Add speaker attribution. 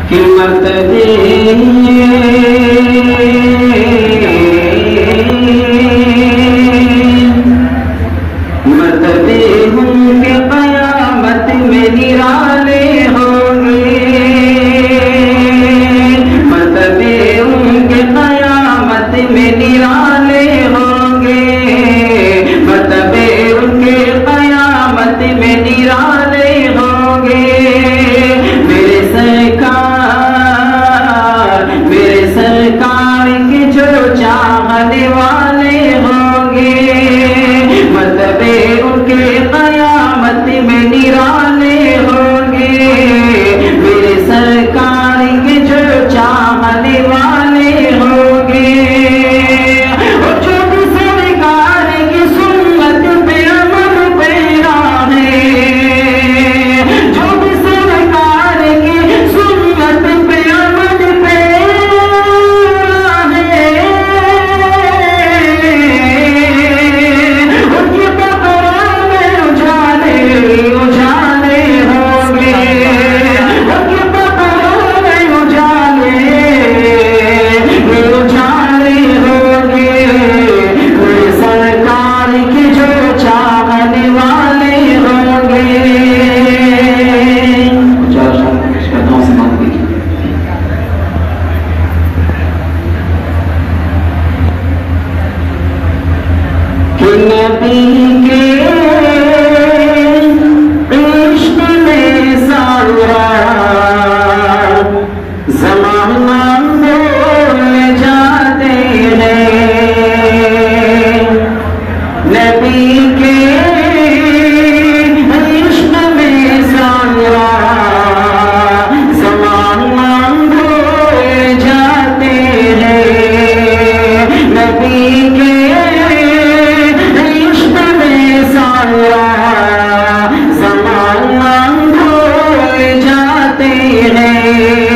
Speaker 1: कि मर्तबे मर्तबे होंगे क़यामत में निराले होंगे, मर्तबे होंगे क़यामत में निराले होंगे, मर्तबे उनके क़यामत में निराले होंगे। मेरे सरकार के जो चाहने वाले होंगे, मर्तबे उनके क़यामत में निराले होंगे। मेरे सरकार के जो चाहने वाले होंगे, और जो भी सरकार की सुन्नत पे अमल पैरा है, जो भी सरकार की सुन्नत पे अमल पैरा है, उनकी बकरार में उजाले उजाले होंगे, उनकी बकरार में उजाले उजाले होंगे। कोई सरकार के जो चाहने वाले होंगे। कि नबी के इश्क में सारा ज़माना भूल जाते हैं, नबी के इश्क में सारा ज़माना भूल जाते हैं, नबी के ज़माना भूल जाते हैं।